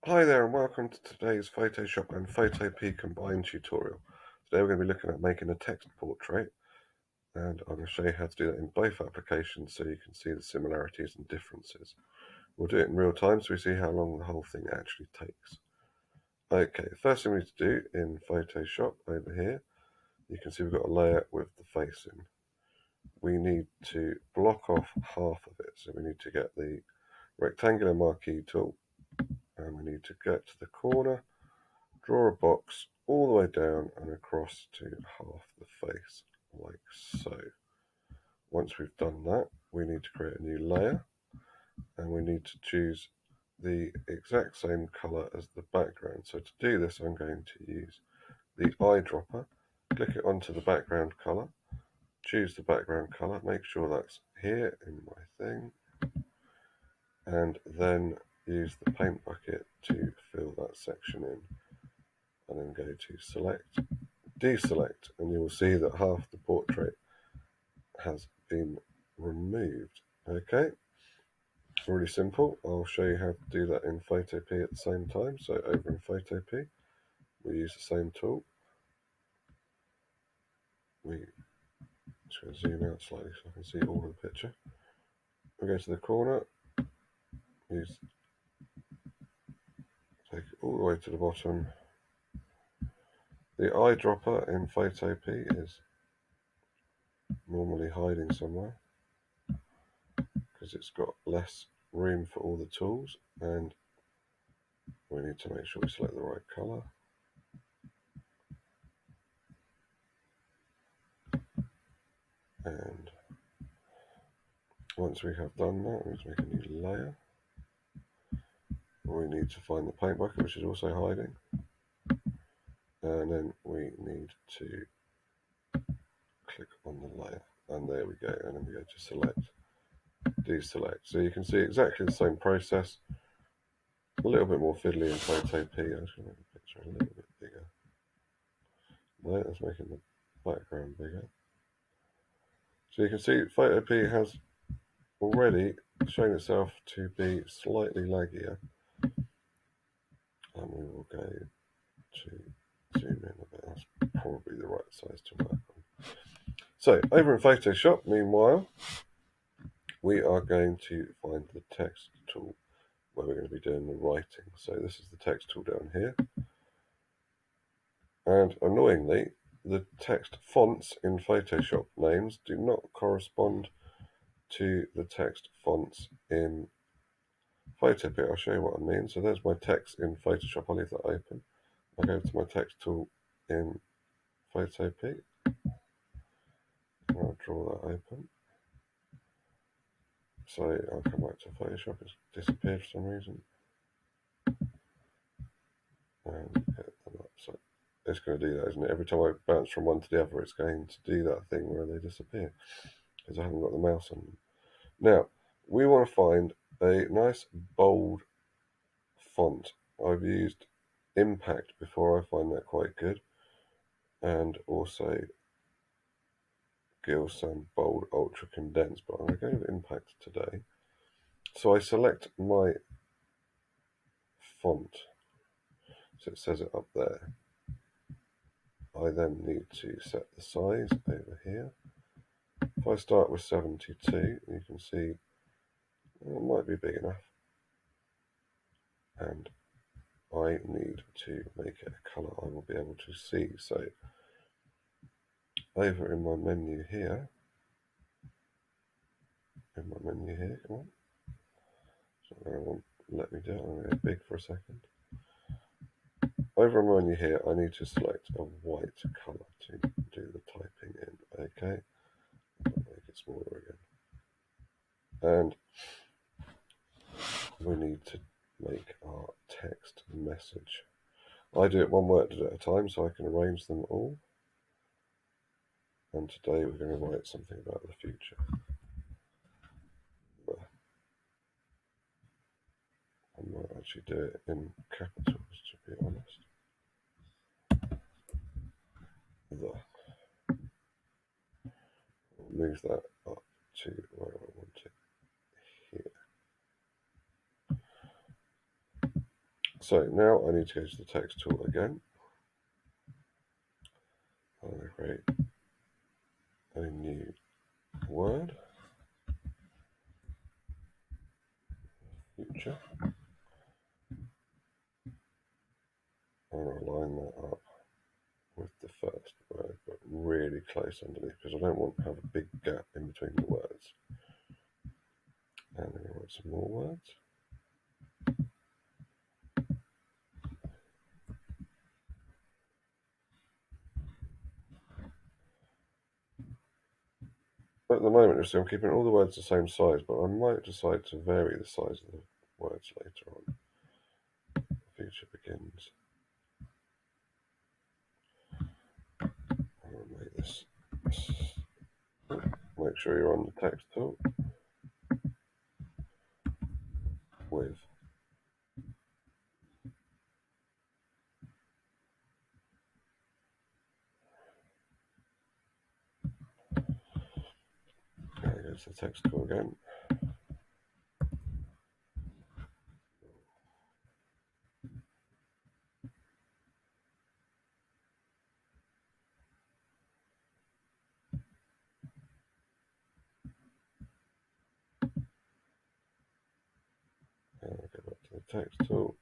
Hi there and welcome to today's Photoshop and Photopea combined tutorial. Today we're going to be looking at making a text portrait, and I'm going to show you how to do that in both applications so you can see the similarities and differences. We'll do it in real time so we see how long the whole thing actually takes. Okay, the first thing we need to do in Photoshop over here, you can see we've got a layer with the face in. We need to block off half of it, so we need to get the rectangular marquee tool and we need to get to the corner, draw a box all the way down and across to half the face, like so. Once we've done that, we need to create a new layer and we need to choose the exact same color as the background. So to do this, I'm going to use the eyedropper, click it onto the background color, choose the background color, make sure that's here in my thing, and then use the paint bucket to fill that section in, and then go to select, deselect, and you will see that half the portrait has been removed. Okay, really simple. I'll show you how to do that in Photopea at the same time. So over in Photopea, we use the same tool. We just zoom out slightly so I can see all of the picture. We go to the corner, take it all the way to the bottom. The eyedropper in Photopea is normally hiding somewhere because it's got less room for all the tools, and we need to make sure we select the right color. And once we have done that, we need to make a new layer. We need to find the paint bucket, which is also hiding. And then we need to click on the layer. And there we go. And then we go to select, deselect. So you can see exactly the same process. A little bit more fiddly in Photopea. I'm just going to make the picture a little bit bigger. No, that's making the background bigger. So you can see Photopea has already shown itself to be slightly laggier. And we will go to zoom in a bit. That's probably the right size to work on. So over in Photoshop, meanwhile, we are going to find the text tool where we're going to be doing the writing. So this is the text tool down here. And annoyingly, the text fonts in Photoshop names do not correspond to the text fonts in Photopea. I'll show you what I mean. So there's my text in Photoshop. I'll leave that open. I'll go to my text tool in Photopea. I'll draw that open. So I'll come back to Photoshop. It's disappeared for some reason. And hit them up. So it's going to do that, isn't it? Every time I bounce from one to the other, it's going to do that thing where they disappear because I haven't got the mouse on them. Now, we want to find a nice bold font. I've used Impact before. I find that quite good. And also Gilsan Bold Ultra Condensed, but I'm going to go with Impact today. So I select my font. So it says it up there. I then need to set the size over here. If I start with 72, you can see it might be big enough. And I need to make it a colour I will be able to see. So over in my menu here, come on. So I won't let me do it. I'm going to go big for a second. Over in my menu here, I need to select a white colour to do the typing in. Okay, I'll make it smaller again. And we need to make our text message. I do it one word at a time so I can arrange them all. And today we're going to write something about the future. I might actually do it in capitals, to be honest. Move that up to where I want it here. So now I need to go to the text tool again. I'm going to create a new word, future. I'm going to line that up with the first word, but really close underneath because I don't want to have a big gap in between the words. And I'm going to write some more words. At the moment, you see, I'm keeping all the words the same size, but I might decide to vary the size of the words later on. The future begins. I'm going to make this. Make sure you're on the text tool with there goes the text tool again. And I'll go back to the text tool.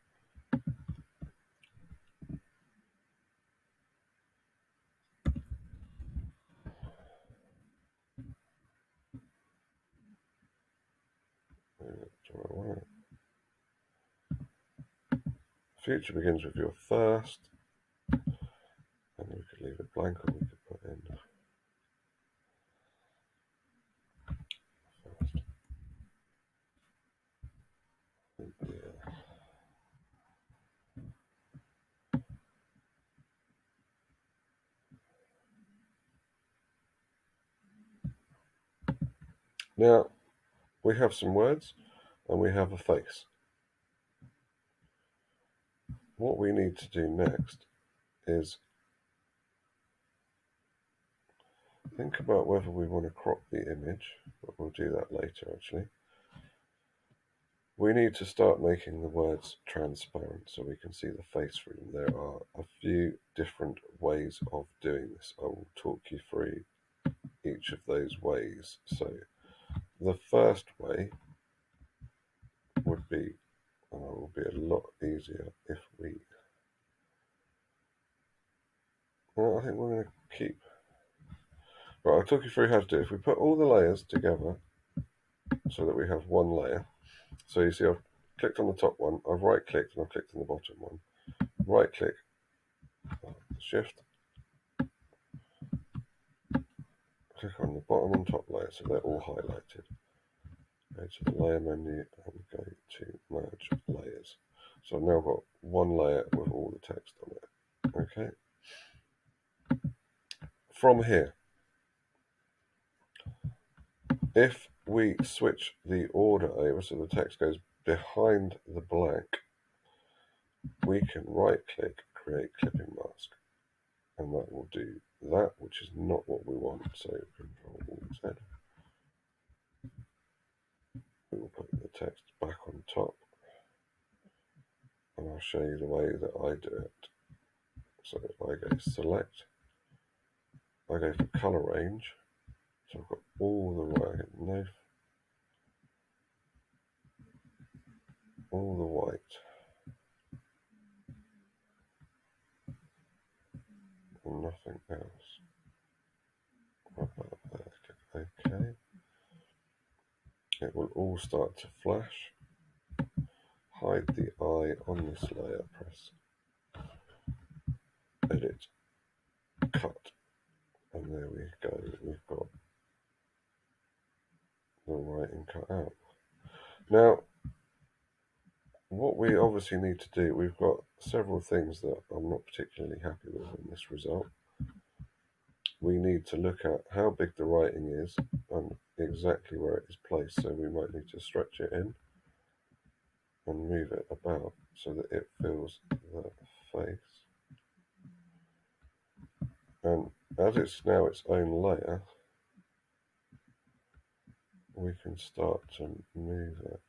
Future begins with your first, and we could leave it blank or we could put in first. Yeah. Now we have some words and we have a face. What we need to do next is think about whether we want to crop the image, but we'll do that later actually. We need to start making the words transparent so we can see the face through them. There are a few different ways of doing this. I will talk you through each of those ways. So the first way would be, will be a lot easier if we, well, I think we're going to keep, right, I'll talk you through how to do it. If we put all the layers together so that we have one layer, so you see I've clicked on the top one, I've right clicked and I've clicked on the bottom one. Right click, shift, click on the bottom and top layer so they're all highlighted. Go to the layer menu and go to merge layers. So I've now got one layer with all the text on it. Okay. From here, if we switch the order over so the text goes behind the blank, we can right click, create clipping mask, and that will do that, which is not what we want. So Control Z. We will put the text back on top, and I'll show you the way that I do it. So I go select, I go for color range, so I've got all the way, no, all the white, and nothing else. Right about there, click OK. It will all start to flash. Hide the eye on this layer, press edit, cut, and there we go. We've got the writing cut out. Now, what we obviously need to do, we've got several things that I'm not particularly happy with in this result. We need to look at how big the writing is and exactly where it is placed. So we might need to stretch it in and move it about so that it fills the face. And as it's now its own layer, we can start to move it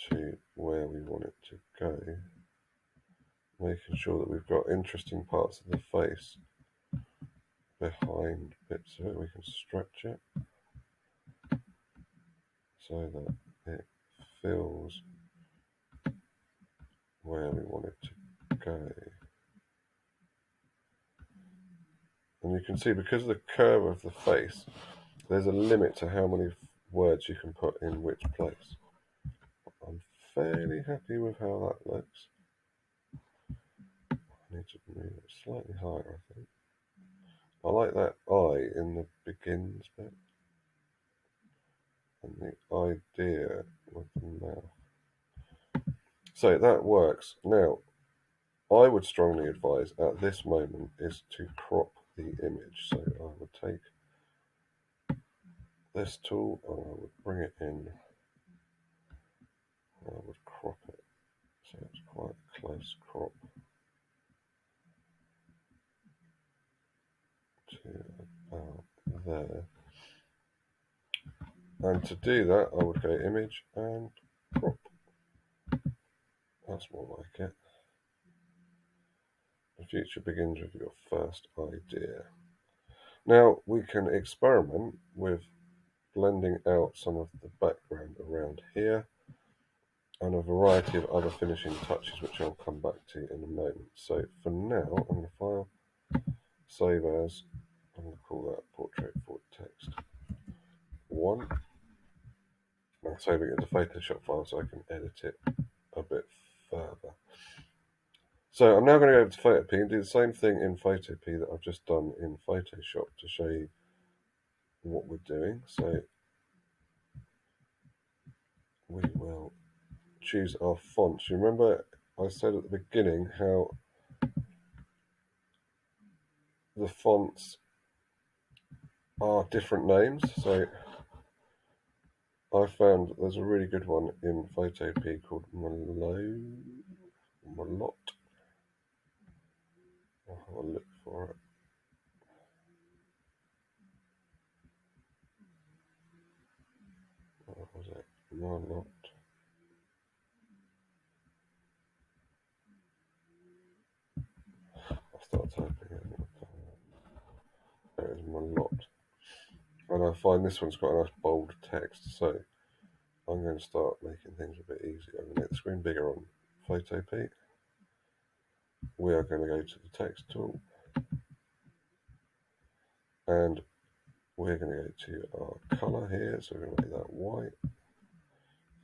to where we want it to go, making sure that we've got interesting parts of the face behind bits of it. We can stretch it so that it fills where we want it to go. And you can see, because of the curve of the face, there's a limit to how many words you can put in which place. I'm fairly happy with how that looks. I need to move it slightly higher, I think. I like that eye in the begins bit, and the idea with the mouth. So that works. Now, I would strongly advise at this moment is to crop the image. So I would take this tool and I would bring it in. I would crop it. So it's quite a close crop to about there. And to do that, I would go image and crop. That's more like it. The future begins with your first idea. Now we can experiment with blending out some of the background around here and a variety of other finishing touches, which I'll come back to in a moment. So for now, I'm going to file, save as, I'm going to call that portrait for text 1. I'm saving it as a Photoshop file so I can edit it a bit further. So I'm now going to go over to Photopea and do the same thing in Photopea that I've just done in Photoshop to show you what we're doing. So we will choose our fonts. You remember I said at the beginning how the fonts are different names. So I found that there's a really good one in Photopea called Malot. I'll have a look for it. What was it? Malot. I'll start typing it. There it is, Malot. And I find this one's got a nice bold text, so I'm going to start making things a bit easier. I'm going to make the screen bigger on Photopea. We are going to go to the text tool, and we're going to go to our colour here, so we're going to make that white.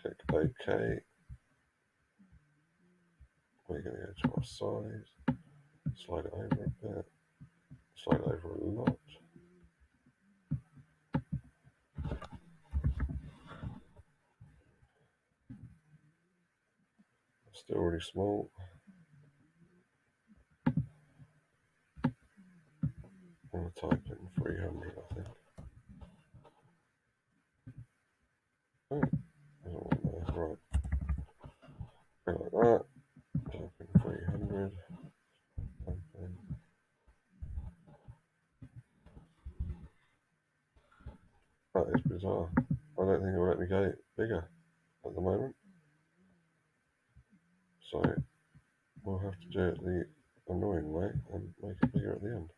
Click OK. We're going to go to our size, slide it over a bit, slide it over a lot. Still really small. I'm going to type in 300, I think. Oh, I don't want that. Right. Go like that. Type in 300. Type in. That is bizarre. I don't think it will let me go bigger at the moment. So we'll have to do it the annoying way and make it bigger at the end.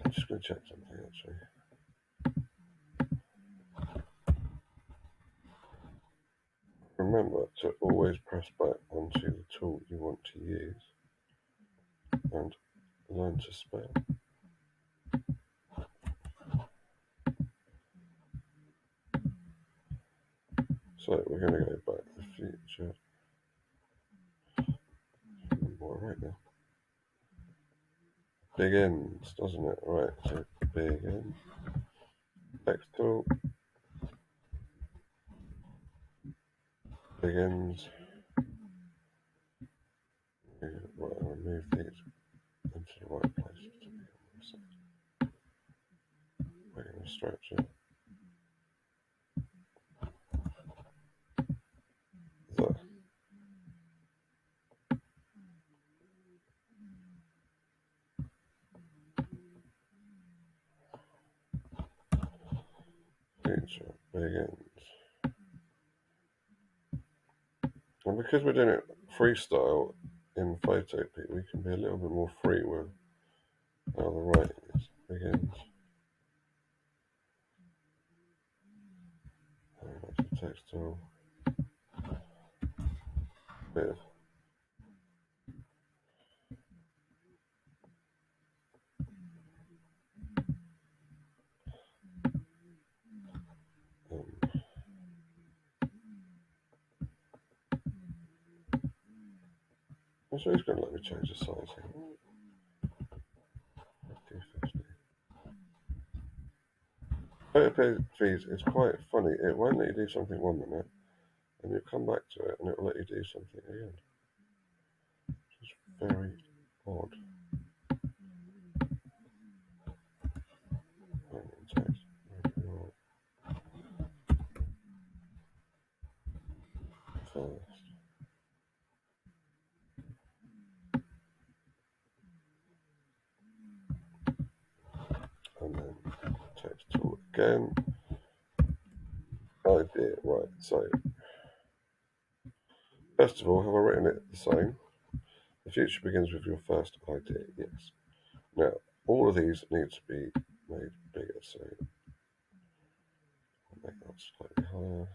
I'm just going to check something actually. Remember to always press back onto the tool you want to use and learn to spell. So we're going to go back to the future. Right now. Begins, doesn't it? Right, so begin. Text tool. Begins. Right, I'll move these into the right places to be on the side. We're going to stretch it. There. begins. And because we're doing it freestyle in Photopea, we can be a little bit more free with how the writing is. Begins. And that's the text tool. Bit of so he's going to let me change the size here. 50, 50. Photopea is quite funny. It won't let you do something 1 minute, and you come back to it, and it will let you do something again. It's very odd. Text. First. And then text tool again. Idea, right, so first of all, have I written it the same? The future begins with your first idea, yes. Now, all of these need to be made bigger, so I'll make that slightly higher.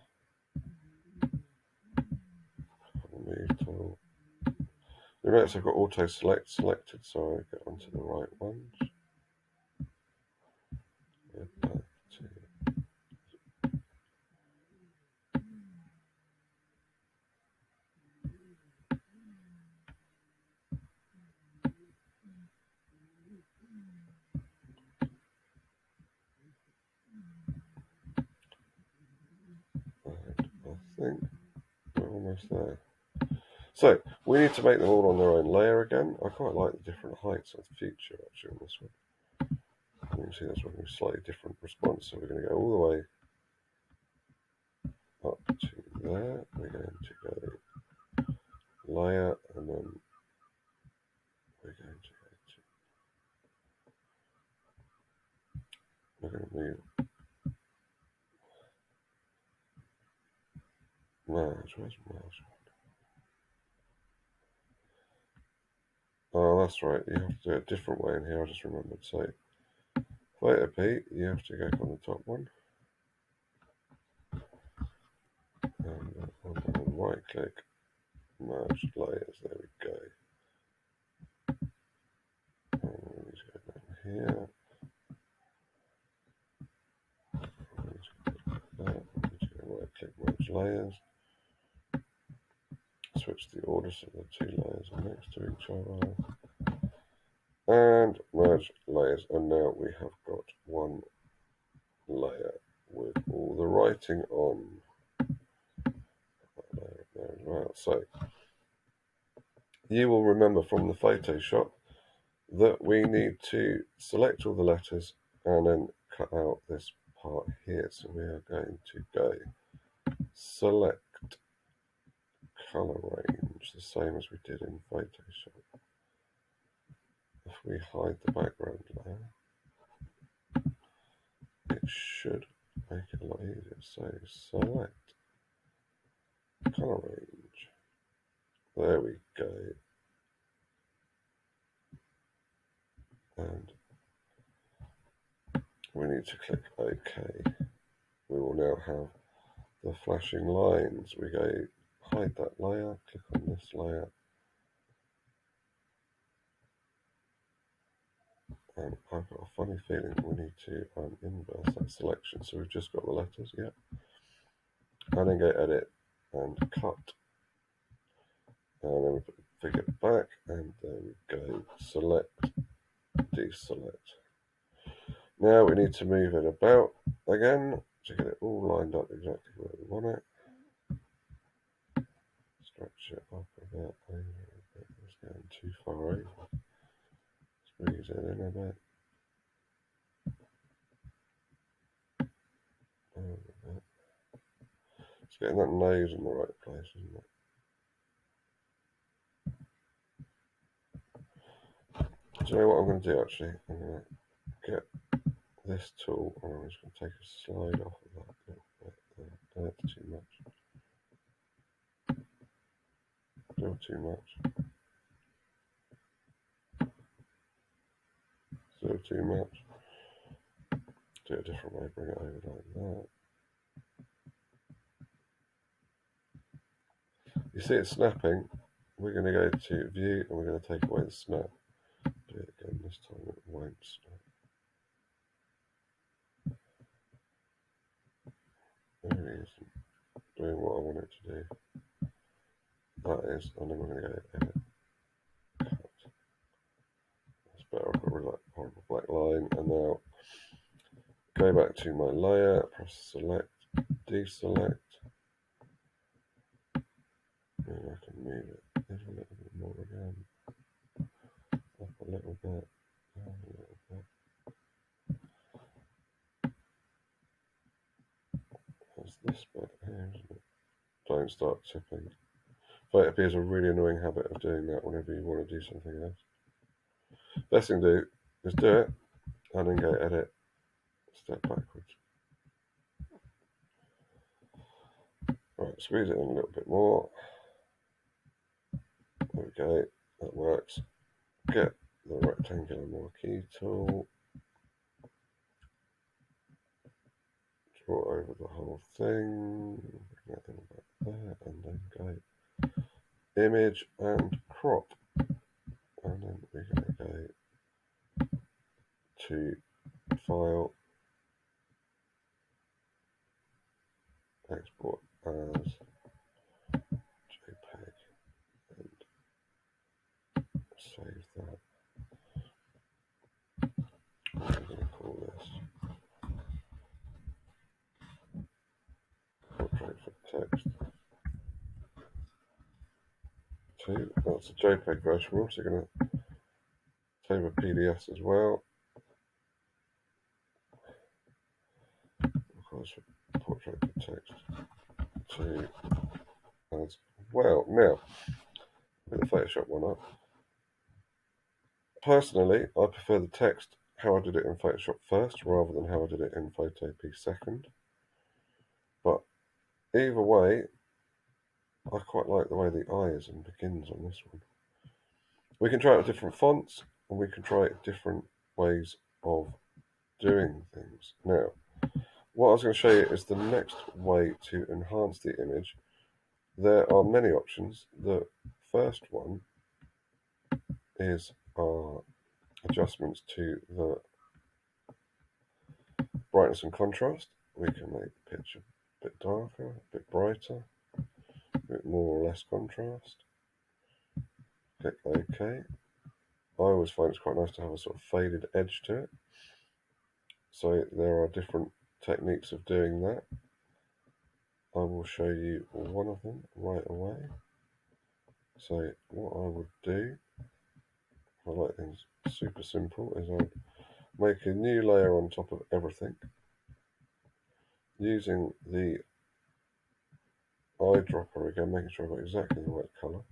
Move tool. You notice I've got auto select selected, so I get onto the right ones. Back to I think we're almost there. So we need to make them all on their own layer again. I quite like the different heights of the future actually on this one. You can see that's going to be a slightly different response. So we're going to go all the way up to there. We're going to go layer, and then we're going to move merge. Where's merge? Oh, that's right. You have to do it a different way in here. I just remembered. So Photopea, you have to go on the top one, and on right click, merge layers. There we go. And we need to go down here. We need to go that. We need to go right click, merge layers. Switch the order so the two layers are next to each other. And merge layers, and now we have got one layer with all the writing on. There as well. So you will remember from the Photoshop that we need to select all the letters and then cut out this part here. So we are going to go select color range, the same as we did in Photoshop. If we hide the background layer, it should make it a lot easier. So select color range. There we go. And we need to click OK. We will now have the flashing lines. We go hide that layer, click on this layer, and I've got a funny feeling we need to inverse that selection. So we've just got the letters, yeah. And then go edit and cut. And then we put the figure back, and there we go. Select, deselect. Now we need to move it about again to get it all lined up exactly where we want it. Stretch it up a bit, over a bit. It's going too far over. Squeeze it in a bit. Over a bit. It's getting that nose in the right place, isn't it? Do you know what I'm going to do actually? I'm going to get this tool and I'm just going to take a slide off of that little bit. That's too much. Still too much. Still too much. Do it a different way, bring it over like that. You see it snapping. We're going to go to view and we're going to take away the snap. Do it again, this time it won't snap. There it is, doing what I want it to do. That is, and then we're going to go edit, cut. That's better, I've got rid of that horrible black line. And now go back to my layer, press select, deselect. And I can move it a little bit more again. Up a little bit, down a little bit. There's this bit here, isn't it? Don't start tipping. Photopea is a really annoying habit of doing that whenever you want to do something else. Best thing to do is do it and then go edit, step backwards. Right, squeeze it in a little bit more. There we go, that works. Get the rectangular marquee tool, draw over the whole thing, bring that thing back there, and then go image and crop. And then we're going to go to file, export as JPEG, and save that. What are we going to call this? Portrait for text 2. That's a JPEG version. We're also going to save a PDF as well. Of course, portrait for text 2 as well. Now, with the Photoshop one up. Personally, I prefer the text how I did it in Photoshop first rather than how I did it in Photopea second. But either way, I quite like the way the eye is and begins on this one. We can try it with different fonts and we can try it different ways of doing things. Now, what I was going to show you is the next way to enhance the image. There are many options. The first one is our adjustments to the brightness and contrast. We can make the picture a bit darker, a bit brighter, a bit more or less contrast. Click OK. I always find it's quite nice to have a sort of faded edge to it. So there are different techniques of doing that. I will show you one of them right away. So what I would do, I like things super simple, is I'd make a new layer on top of everything using the eyedropper again, making sure I've got exactly the right colour.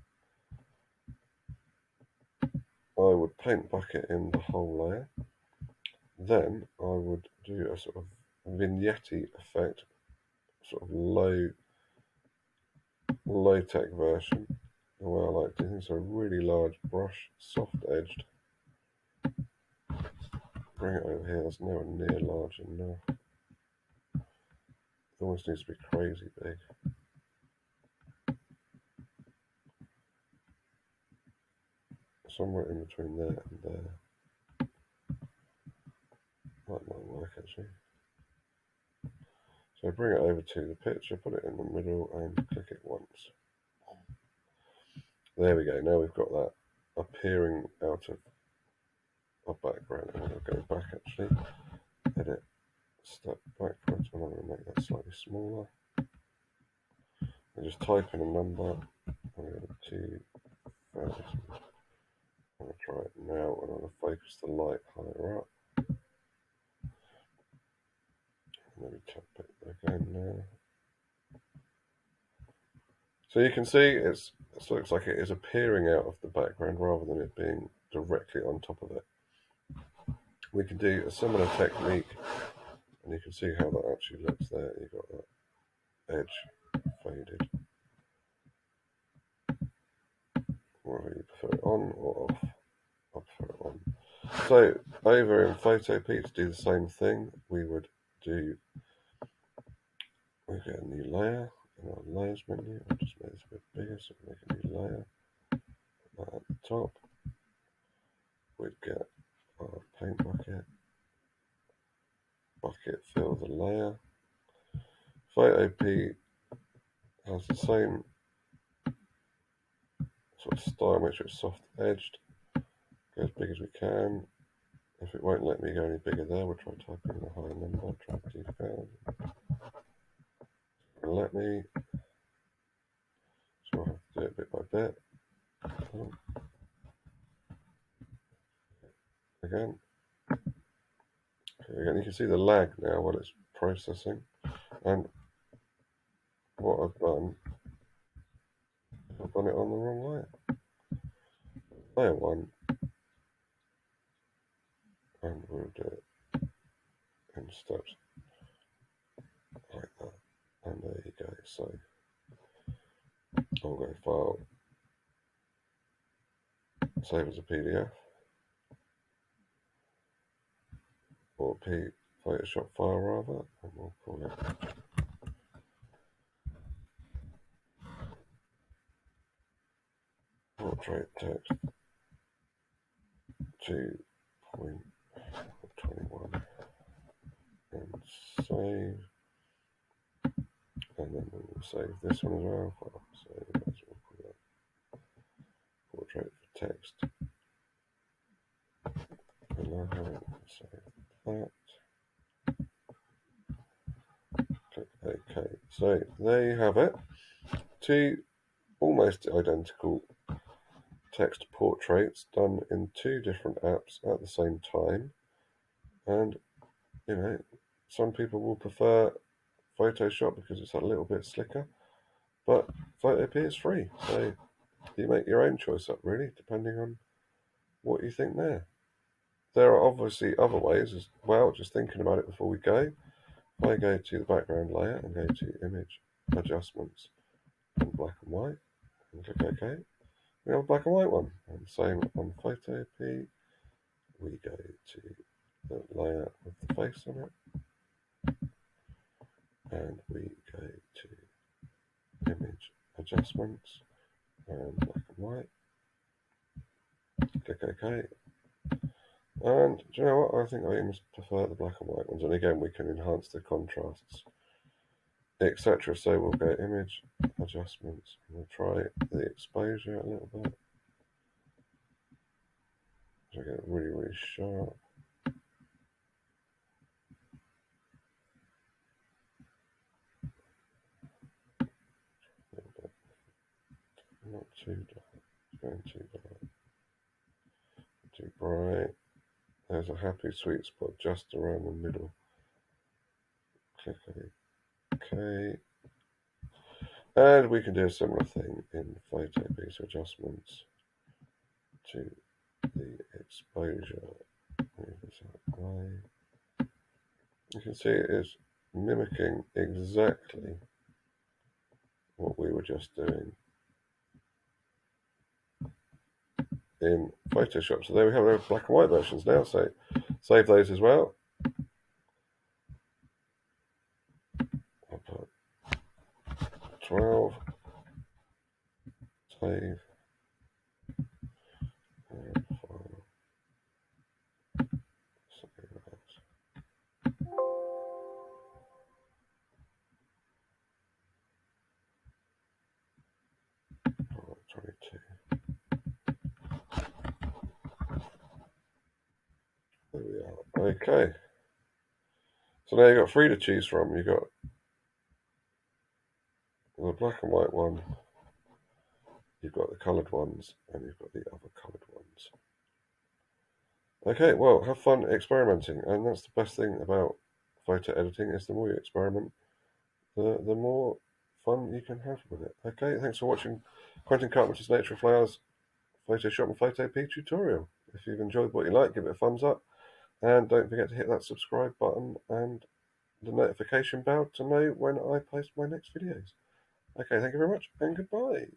I would paint bucket in the whole layer. Then I would do a sort of vignette effect, sort of low tech version, the way I like to do things. So a really large brush, soft edged. Bring it over here, that's nowhere near large enough. It almost needs to be crazy big. Somewhere in between there and there. That might work actually. So bring it over to the picture, put it in the middle and click it once. There we go, now we've got that appearing out of our background. I'm going to go back actually, edit, step backwards, and I'm going to make that slightly smaller. And just type in a number. I'm going to 2,000. I'm going to try it now, and I'm going to focus the light higher up. Maybe tap it again now. So you can see it looks like it is appearing out of the background rather than it being directly on top of it. We can do a similar technique, and you can see how that actually looks there. You've got that edge faded. Whether you prefer it on or off, I prefer it on. So over in Photopea to do the same thing, we get a new layer in our layers menu. I'll just make this a bit bigger so we make a new layer. Put that at the top. We'd get our paint bucket fill the layer. Photopea has the same sort of style, make sure it's soft edged. Go as big as we can. If it won't let me go any bigger there, we'll try typing in a higher number, try 2,000. Let me, so I'll have to do it bit by bit. Again, you can see the lag now while it's processing. And what I've done it on the wrong layer. Layer 1, and we'll do it in steps like that. And there you go. So I'll go File, Save as a PDF, or Photoshop file rather, and we'll call it Portrait Text 2.21 and save. And then we'll save this one as well. So we'll call that Portrait for Text. Save that. Click OK. So there you have it. Two almost identical text portraits done in two different apps at the same time. And you know, some people will prefer Photoshop because it's a little bit slicker, but Photopea is free, so you make your own choice up really, depending on what you think there. There are obviously other ways as well, just thinking about it before we go. If I go to the background layer and go to Image Adjustments and Black and White, and click OK, we have a black and white one. And same on Photopea, we go to the layer with the face on it, and we go to Image Adjustments and Black and White, click OK. And do you know what? I think I even prefer the black and white ones. And again, we can enhance the contrasts, etc. So we'll go Image Adjustments. And we'll try the exposure a little bit. So get it really, really sharp. Not too dark. It's going too dark. Too bright. There's a happy sweet spot just around the middle. Click OK. And we can do a similar thing in Photopea, so adjustments to the exposure. Move this out of the way. You can see it is mimicking exactly what we were just doing in Photoshop. So there we have our black and white versions now. So save those as well. I'll put 12. Save. And file. Save as. 22. There we are. Okay. So now you've got three to choose from. You've got the black and white one, you've got the coloured ones, and you've got the other coloured ones. Okay, well, have fun experimenting, and that's the best thing about photo editing, is the more you experiment, the more fun you can have with it. Okay, thanks for watching Quentin Carpenter's Nature of Flowers Photoshop and Photopea tutorial. If you've enjoyed what you like, give it a thumbs up, and don't forget to hit that subscribe button, and the notification bell to know when I post my next videos. Okay, thank you very much and goodbye.